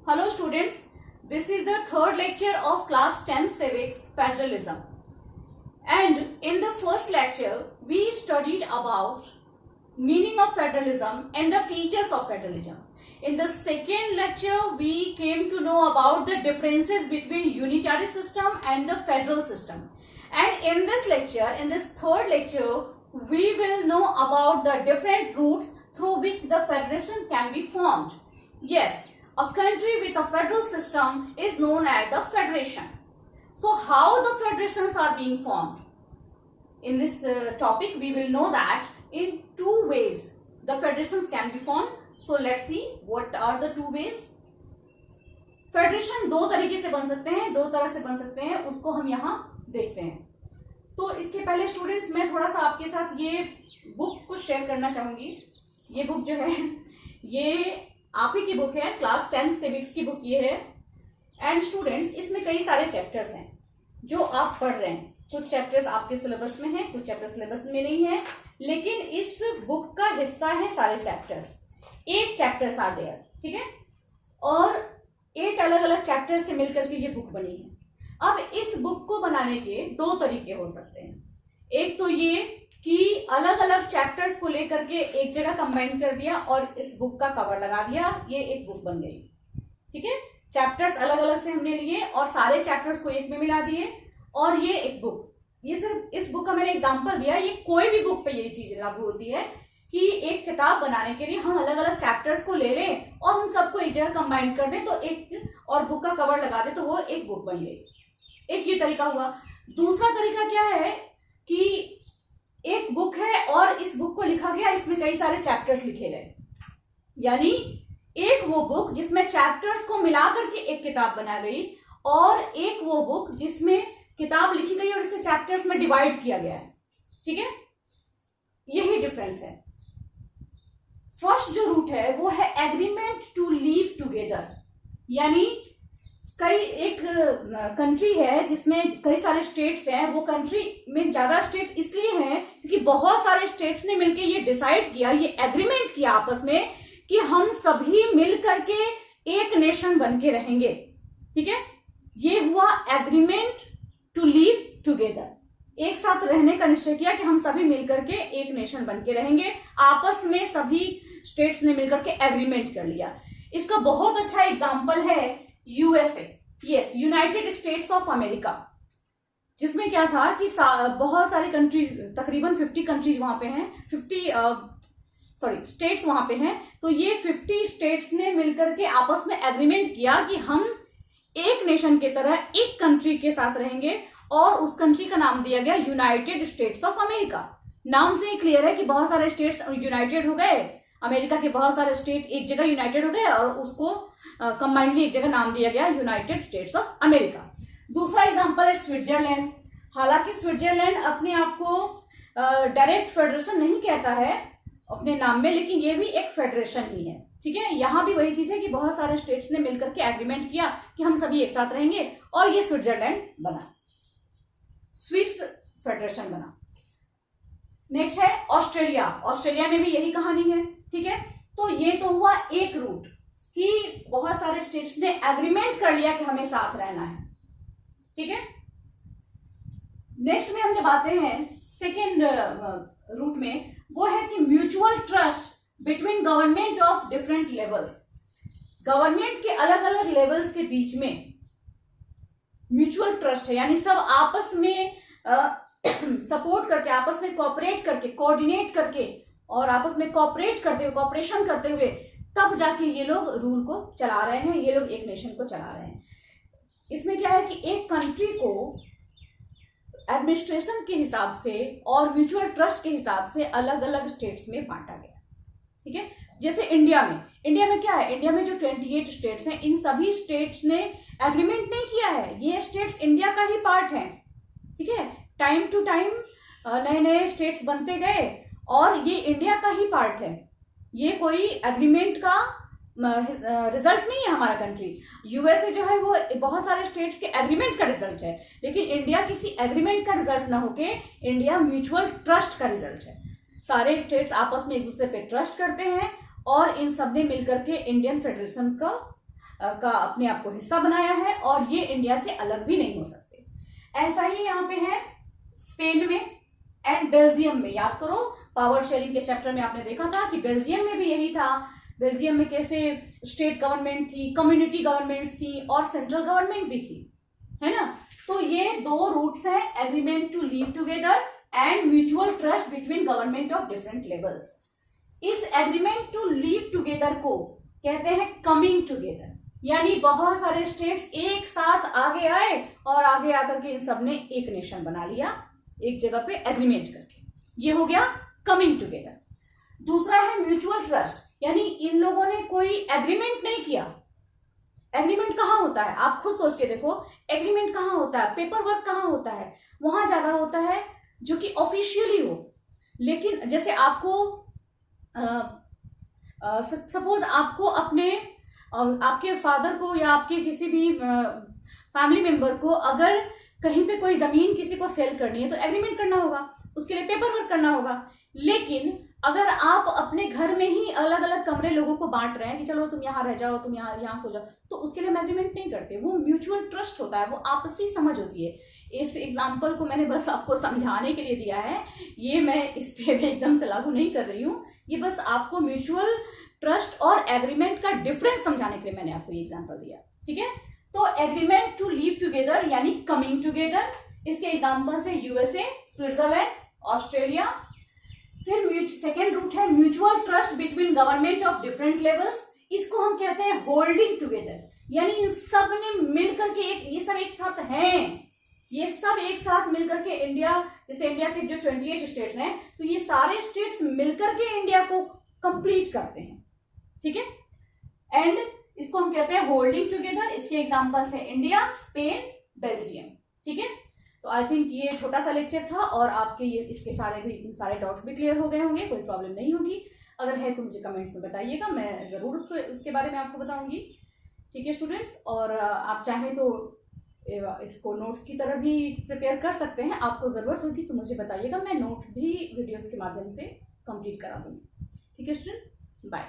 Hello students, this is the third lecture of class 10 civics federalism, and in the first lecture we studied about meaning of federalism and the features of federalism. In the second lecture we came to know about the differences between unitary system and the federal system, and in this lecture, in this third lecture, we will know about the different routes through which the federation can be formed. Yes, a country with a federal system is known as the federation. So how the federations are being formed? In this topic we will know that in two ways the federations can be formed. So let's see what are the two ways. Federation दो तरीके से बन सकते हैं, दो तरह से बन सकते हैं, उसको हम यहाँ देखते हैं. तो इसके पहले स्टूडेंट्स मैं थोड़ा सा आपके साथ ये बुक को शेयर करना चाहूंगी. ये बुक जो है ये आप ही की बुक है, क्लास 10 सिविक्स की बुक ये है. एंड स्टूडेंट्स इसमें कई सारे चैप्टर्स हैं जो आप पढ़ रहे हैं. कुछ चैप्टर्स आपके सिलेबस में हैं, कुछ चैप्टर सिलेबस में नहीं है, लेकिन इस बुक का हिस्सा है सारे चैप्टर्स. 8 चैप्टर्स आ गए, ठीक है, और 8 अलग अलग चैप्टर से मिलकर के ये बुक बनी है. अब इस बुक को बनाने के दो तरीके हो सकते हैं. एक तो ये कि अलग अलग चैप्टर्स को लेकर के एक जगह कंबाइन कर दिया और इस बुक का कवर लगा दिया, ये एक बुक बन गई. ठीक है, चैप्टर्स अलग अलग से हमने लिए और सारे चैप्टर्स को एक में मिला दिए और ये एक बुक. ये सिर्फ इस बुक का मैंने एग्जांपल दिया, ये कोई भी बुक पे ये चीज लागू होती है कि एक किताब बनाने के लिए हम अलग अलग चैप्टर्स को ले लें और उन सबको एक जगह कंबाइन कर दें तो एक, और बुक का कवर लगा दें तो वो एक बुक बन गई. एक ये तरीका हुआ. दूसरा तरीका क्या है कि एक बुक है और इस बुक को लिखा गया, इसमें कई सारे चैप्टर्स लिखे गए, यानी एक वो बुक जिसमें चैप्टर्स को मिला करके एक किताब बना गई और एक वो बुक जिसमें किताब लिखी गई और इसे चैप्टर्स में डिवाइड किया गया है. ठीक है, यही डिफरेंस है. फर्स्ट जो रूट है वो है एग्रीमेंट टू लीव टुगेदर, यानी कई एक कंट्री है जिसमें कई सारे स्टेट्स हैं. वो कंट्री में ज्यादा स्टेट इसलिए हैं क्योंकि बहुत सारे स्टेट्स ने मिलकर ये डिसाइड किया, ये एग्रीमेंट किया आपस में कि हम सभी मिल करके एक नेशन बन के रहेंगे. ठीक है, ये हुआ एग्रीमेंट टू लीव टुगेदर. एक साथ रहने का निश्चय किया कि हम सभी मिलकर के एक नेशन बन के रहेंगे. आपस में सभी स्टेट्स ने मिलकर के एग्रीमेंट कर लिया. इसका बहुत अच्छा एग्जाम्पल है USA, yes, United states of America, जिसमें क्या था कि बहुत सारी कंट्रीज, तकरीबन 50 कंट्रीज वहां पे हैं, 50 स्टेट्स वहां पे हैं. तो ये 50 स्टेट्स ने मिलकर के आपस में एग्रीमेंट किया कि हम एक नेशन की तरह एक कंट्री के साथ रहेंगे और उस कंट्री का नाम दिया गया यूनाइटेड स्टेट्स ऑफ अमेरिका. नाम से ही क्लियर है कि बहुत सारे स्टेट्स यूनाइटेड हो गए, अमेरिका के बहुत सारे स्टेट एक जगह यूनाइटेड हो गए और उसको कंबाइंडली एक जगह नाम दिया गया यूनाइटेड स्टेट्स ऑफ अमेरिका. दूसरा एग्जांपल है स्विट्जरलैंड. हालांकि स्विट्जरलैंड अपने आप को डायरेक्ट फेडरेशन नहीं कहता है अपने नाम में, लेकिन ये भी एक फेडरेशन ही है. ठीक है, यहां भी वही चीज है कि बहुत सारे स्टेट्स ने मिलकर के एग्रीमेंट किया कि हम सभी एक साथ रहेंगे और ये स्विट्जरलैंड बना, स्विस फेडरेशन बना. नेक्स्ट है ऑस्ट्रेलिया. ऑस्ट्रेलिया में भी यही कहानी है. ठीक है, तो ये तो हुआ एक रूट कि बहुत सारे स्टेट्स ने एग्रीमेंट कर लिया कि हमें साथ रहना है. ठीक है, नेक्स्ट में हम जब आते हैं सेकेंड रूट में, वो है कि mutual trust between government of different levels. Government के अलग अलग लेवल्स के बीच में म्यूचुअल ट्रस्ट है, यानी सब आपस में सपोर्ट करके, आपस में कोऑपरेट करके, कोऑर्डिनेट करके और आपस में कोऑपरेट करते हुए, कोऑपरेशन करते हुए तब जाके ये लोग रूल को चला रहे हैं, ये लोग एक नेशन को चला रहे हैं. इसमें क्या है कि एक कंट्री को एडमिनिस्ट्रेशन के हिसाब से और म्यूचुअल ट्रस्ट के हिसाब से अलग अलग स्टेट्स में बांटा गया. ठीक है, जैसे इंडिया में क्या है, इंडिया में जो 28 स्टेट्स हैं, इन सभी स्टेट्स ने एग्रीमेंट नहीं किया है, ये स्टेट्स इंडिया का ही पार्ट है. ठीक है, टाइम टू टाइम नए नए स्टेट्स बनते गए और ये इंडिया का ही पार्ट है. ये कोई एग्रीमेंट का रिजल्ट नहीं है हमारा कंट्री. यूएसए जो है वो बहुत सारे स्टेट्स के एग्रीमेंट का रिजल्ट है, लेकिन इंडिया किसी एग्रीमेंट का रिजल्ट ना होके इंडिया म्यूचुअल ट्रस्ट का रिजल्ट है. सारे स्टेट्स आपस में एक दूसरे पे ट्रस्ट करते हैं और इन सब ने मिलकर के इंडियन फेडरेशन का का अपने आप को हिस्सा बनाया है और ये इंडिया से अलग भी नहीं हो सकते। ऐसा ही यहाँ पे है स्पेन में एंड बेल्जियम में। याद करो पावर शेयरिंग के चैप्टर में आपने देखा था कि बेल्जियम में भी यही था। बेल्जियम में कैसे स्टेट गवर्नमेंट थी, कम्युनिटी गवर्नमेंट्स थी और सेंट्रल गवर्नमेंट भी थी, है ना। तो ये दो रूट्स है, agreement to live together and mutual trust between government of different levels. इस एग्रीमेंट टू लिव टुगेदर को कहते हैं कमिंग टुगेदर, यानी बहुत सारे स्टेट्स एक साथ आगे आए और आगे आकर के इन सब ने एक नेशन बना लिया एक जगह पे एग्रीमेंट करके, ये हो गया कमिंग टुगेदर। दूसरा है म्यूचुअल ट्रस्ट, यानी इन लोगों ने कोई एग्रीमेंट नहीं किया। एग्रीमेंट कहाँ होता है, आप खुद सोच के देखो, एग्रीमेंट कहाँ होता है, पेपर वर्क कहाँ होता है, वहां ज्यादा होता है जो कि ऑफिशियली हो। लेकिन जैसे आपको सपोज आपको अपने आपके फादर को या आपके किसी भी फैमिली मेंबर को अगर कहीं पे कोई जमीन किसी को सेल करनी है तो एग्रीमेंट करना होगा, उसके लिए पेपर वर्क करना होगा। लेकिन अगर आप अपने घर में ही अलग अलग कमरे लोगों को बांट रहे हैं कि चलो तुम यहाँ रह जाओ, तुम यहाँ सो जाओ, तो उसके लिए हम एग्रीमेंट नहीं करते। वो म्यूचुअल ट्रस्ट होता है, वो आपसी समझ होती है। इस एग्जाम्पल को मैंने बस आपको समझाने के लिए दिया है, ये मैं इस पे भी एकदम से लागू नहीं कर रही हूँ, ये बस आपको म्यूचुअल ट्रस्ट और एग्रीमेंट का डिफरेंस समझाने के लिए मैंने आपको ये एग्जाम्पल दिया, ठीक है। तो एग्रीमेंट टू लिव टुगेदर यानी कमिंग टुगेदर, इसके एग्जाम्पल्स है यूएसए, स्विट्जरलैंड, ऑस्ट्रेलिया। फिर सेकेंड रूट है mutual trust between government of different levels, इसको हम कहते हैं होल्डिंग टुगेदर, यानी इन सब ने मिलकर के ये सब एक साथ हैं, ये सब एक साथ मिलकर के इंडिया, जैसे इंडिया के जो 28 स्टेट्स हैं, तो ये सारे स्टेट्स मिलकर के इंडिया को कंप्लीट करते हैं, ठीक है। एंड इसको हम कहते हैं होल्डिंग टुगेदर, इसके एग्जांपल्स है इंडिया, स्पेन, बेल्जियम, ठीक है। तो आई थिंक ये छोटा सा लेक्चर था और आपके ये इसके सारे डाउट्स भी क्लियर हो गए होंगे, कोई प्रॉब्लम नहीं होगी। अगर है तो मुझे कमेंट्स में बताइएगा, मैं जरूर उसके बारे में आपको बताऊंगी, ठीक है स्टूडेंट्स। और आप चाहें तो इसको नोट्स की तरह भी प्रिपेयर कर सकते हैं, आपको जरूरत होगी तो मुझे बताइएगा, मैं नोट्स भी वीडियोस के माध्यम से कंप्लीट करा दूंगी, ठीक है स्टूडेंट। बाय।